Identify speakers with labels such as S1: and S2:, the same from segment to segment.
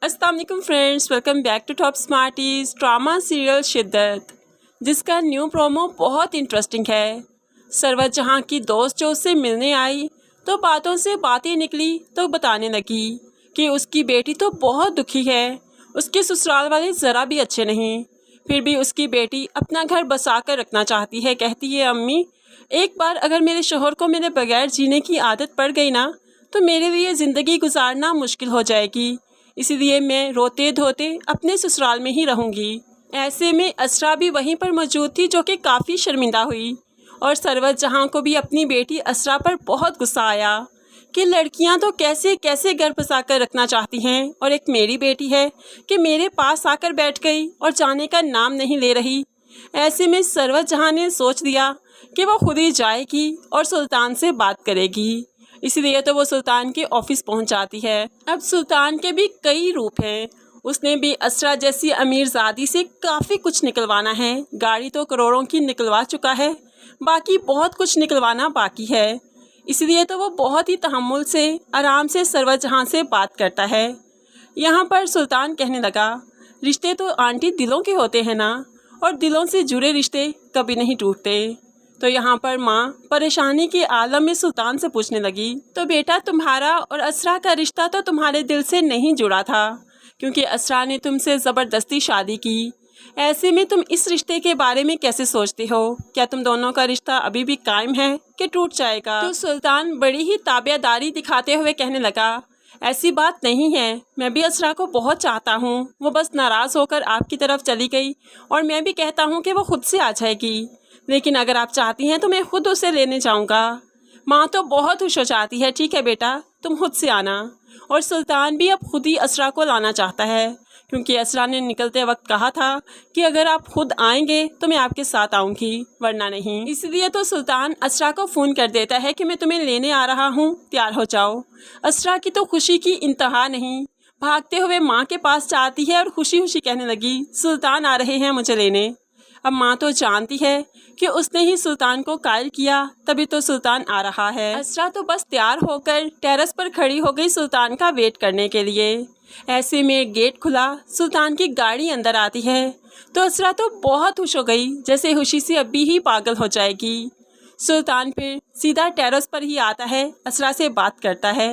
S1: अस्सलाम वालेकुम friends, welcome back to Top Smarties. Drama serial Shiddat, जिसका न्यू प्रोमो बहुत इंटरेस्टिंग है। सरवत जहाँ की दोस्त जो उससे मिलने आई तो बातों से बातें निकली तो बताने लगी कि उसकी बेटी तो बहुत दुखी है, उसके ससुराल वाले ज़रा भी अच्छे नहीं, फिर भी उसकी बेटी अपना घर बसा कर रखना चाहती है। कहती है, अम्मी एक बार अगर मेरे शोहर को मेरे बगैर जीने की आदत पड़ गई ना तो मेरे लिए ज़िंदगी गुजारना मुश्किल हो जाएगी, इसीलिए मैं रोते धोते अपने ससुराल में ही रहूँगी। ऐसे में असरा भी वहीं पर मौजूद थी, जो कि काफ़ी शर्मिंदा हुई और सरवत जहाँ को भी अपनी बेटी असरा पर बहुत गुस्सा आया कि लड़कियां तो कैसे कैसे घर बसा कर रखना चाहती हैं और एक मेरी बेटी है कि मेरे पास आकर बैठ गई और जाने का नाम नहीं ले रही। ऐसे में सरवत जहाँ ने सोच लिया कि वो खुद ही जाएगी और सुल्तान से बात करेगी, इसलिए तो वो सुल्तान के ऑफिस पहुंच जाती है। अब सुल्तान के भी कई रूप हैं, उसने भी असरा जैसी अमीरजादी से काफ़ी कुछ निकलवाना है। गाड़ी तो करोड़ों की निकलवा चुका है, बाकी बहुत कुछ निकलवाना बाकी है, इसलिए तो वो बहुत ही तहम्मुल से आराम से सरवत जहाँ से बात करता है। यहाँ पर सुल्तान कहने लगा, रिश्ते तो आंटी दिलों के होते हैं ना, और दिलों से जुड़े रिश्ते कभी नहीं टूटते। तो यहाँ पर माँ परेशानी के आलम में सुल्तान से पूछने लगी, तो बेटा तुम्हारा और असरा का रिश्ता तो तुम्हारे दिल से नहीं जुड़ा था, क्योंकि असरा ने तुमसे ज़बरदस्ती शादी की। ऐसे में तुम इस रिश्ते के बारे में कैसे सोचते हो? क्या तुम दोनों का रिश्ता अभी भी कायम है कि टूट जाएगा? तो सुल्तान बड़ी ही ताबेदारी दिखाते हुए कहने लगा, ऐसी बात नहीं है, मैं भी असरा को बहुत चाहता हूँ, वो बस नाराज़ होकर आपकी तरफ चली गई और मैं भी कहता हूँ कि वो खुद से आ जाएगी, लेकिन अगर आप चाहती हैं तो मैं खुद उसे लेने जाऊँगा। माँ तो बहुत खुश हो जाती है, ठीक है बेटा तुम खुद से आना। और सुल्तान भी अब खुद ही असरा को लाना चाहता है, क्योंकि असरा ने निकलते वक्त कहा था कि अगर आप खुद आएंगे तो मैं आपके साथ आऊँगी, वरना नहीं। इसलिए तो सुल्तान असरा को फ़ोन कर देता है कि मैं तुम्हें लेने आ रहा हूँ, तैयार हो जाओ। असरा की तो खुशी की इंतहा नहीं, भागते हुए माँ के पास जाती है और खुशी खुशी कहने लगी, सुल्तान आ रहे हैं मुझे लेने। अब माँ तो जानती है कि उसने ही सुल्तान को कायल किया, तभी तो सुल्तान आ रहा है। असरा तो बस तैयार होकर टेरेस पर खड़ी हो गई सुल्तान का वेट करने के लिए। ऐसे में गेट खुला, सुल्तान की गाड़ी अंदर आती है तो असरा तो बहुत खुश हो गई, जैसे खुशी से अभी ही पागल हो जाएगी। सुल्तान फिर सीधा टेरेस पर ही आता है, असरा से बात करता है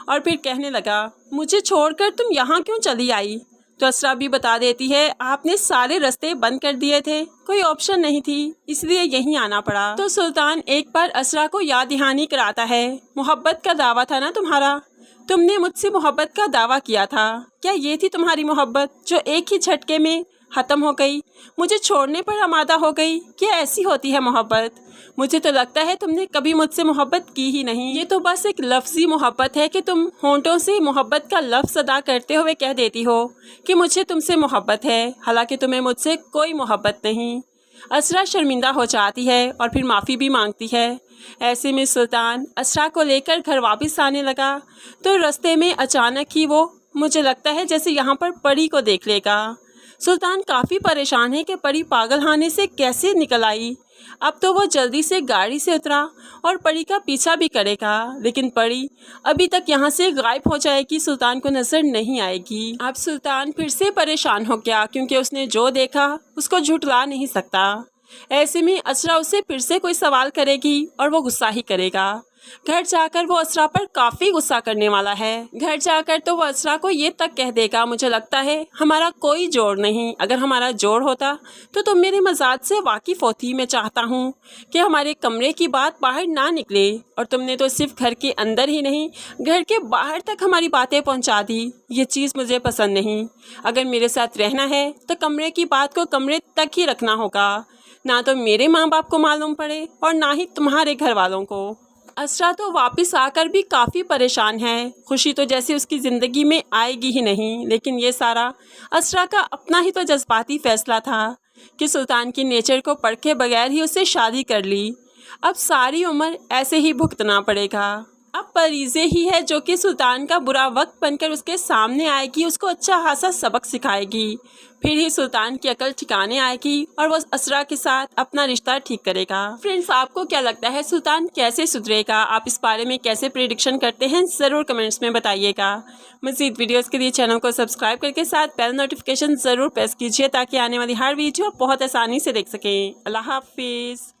S1: और फिर कहने लगा, मुझे छोड़कर तुम यहाँ क्यों चली आई? तो असरा भी बता देती है, आपने सारे रास्ते बंद कर दिए थे, कोई ऑप्शन नहीं थी, इसलिए यहीं आना पड़ा। तो सुल्तान एक बार असरा को याद दहानी कराता है, मोहब्बत का दावा था ना तुम्हारा, तुमने मुझसे मोहब्बत का दावा किया था, क्या ये थी तुम्हारी मोहब्बत जो एक ही झटके में ख़त्म हो गई, मुझे छोड़ने पर आमादा हो गई? क्या ऐसी होती है मोहब्बत? मुझे तो लगता है तुमने कभी मुझसे मोहब्बत की ही नहीं, ये तो बस एक लफ्ज़ी मोहब्बत है कि तुम होंठों से मोहब्बत का लफ्ज़ अदा करते हुए कह देती हो कि मुझे तुमसे मोहब्बत है, हालांकि तुम्हें मुझसे कोई मोहब्बत नहीं। असरा शर्मिंदा हो जाती है और फिर माफ़ी भी मांगती है। ऐसे में सुल्तान असरा को लेकर घर वापस आने लगा तो रास्ते में अचानक ही वो, मुझे लगता है जैसे यहाँ पर परी को देख लेगा। सुल्तान काफ़ी परेशान है कि परी पागल खाने से कैसे निकल आई। अब तो वो जल्दी से गाड़ी से उतरा और परी का पीछा भी करेगा, लेकिन परी अभी तक यहाँ से गायब हो जाएगी, सुल्तान को नज़र नहीं आएगी। अब सुल्तान फिर से परेशान हो गया, क्योंकि उसने जो देखा उसको झुठला नहीं सकता। ऐसे में असरा उससे फिर से कोई सवाल करेगी और वो गुस्सा ही करेगा। घर जाकर वो असरा पर काफ़ी गुस्सा करने वाला है। घर जाकर तो वो असरा को ये तक कह देगा, मुझे लगता है हमारा कोई जोड़ नहीं, अगर हमारा जोड़ होता तो तुम मेरे मजाज से वाकिफ़ होती। मैं चाहता हूँ कि हमारे कमरे की बात बाहर ना निकले, और तुमने तो सिर्फ घर के अंदर ही नहीं घर के बाहर तक हमारी बातें पहुँचा दी। ये चीज़ मुझे पसंद नहीं। अगर मेरे साथ रहना है तो कमरे की बात को कमरे तक ही रखना होगा, ना तो मेरे माँ बाप को मालूम पड़े और ना ही तुम्हारे घर वालों को। असरा तो वापस आकर भी काफ़ी परेशान है, खुशी तो जैसे उसकी ज़िंदगी में आएगी ही नहीं, लेकिन ये सारा असरा का अपना ही तो जज्बाती फ़ैसला था कि सुल्तान की नेचर को परखे बगैर ही उससे शादी कर ली। अब सारी उम्र ऐसे ही भुगतना पड़ेगा। اب پریزے ہی ہے جو کہ سلطان کا برا وقت بن کر اس کے سامنے آئے گی، اس کو اچھا خاصا سبق سکھائے گی، پھر ہی سلطان کی عقل ٹھکانے آئے گی اور وہ اسرا کے ساتھ اپنا رشتہ ٹھیک کرے گا۔ فرینڈز، آپ کو کیا لگتا ہے سلطان کیسے سدھرے گا؟ آپ اس بارے میں کیسے پریڈکشن کرتے ہیں؟ ضرور کمنٹس میں بتائیے گا۔ مزید ویڈیوز کے لیے چینل کو سبسکرائب کر کے ساتھ بیل نوٹیفیکیشن ضرور پریس کیجیے تاکہ آنے والی ہر ویڈیو بہت آسانی سے دیکھ سکیں۔ اللہ حافظ۔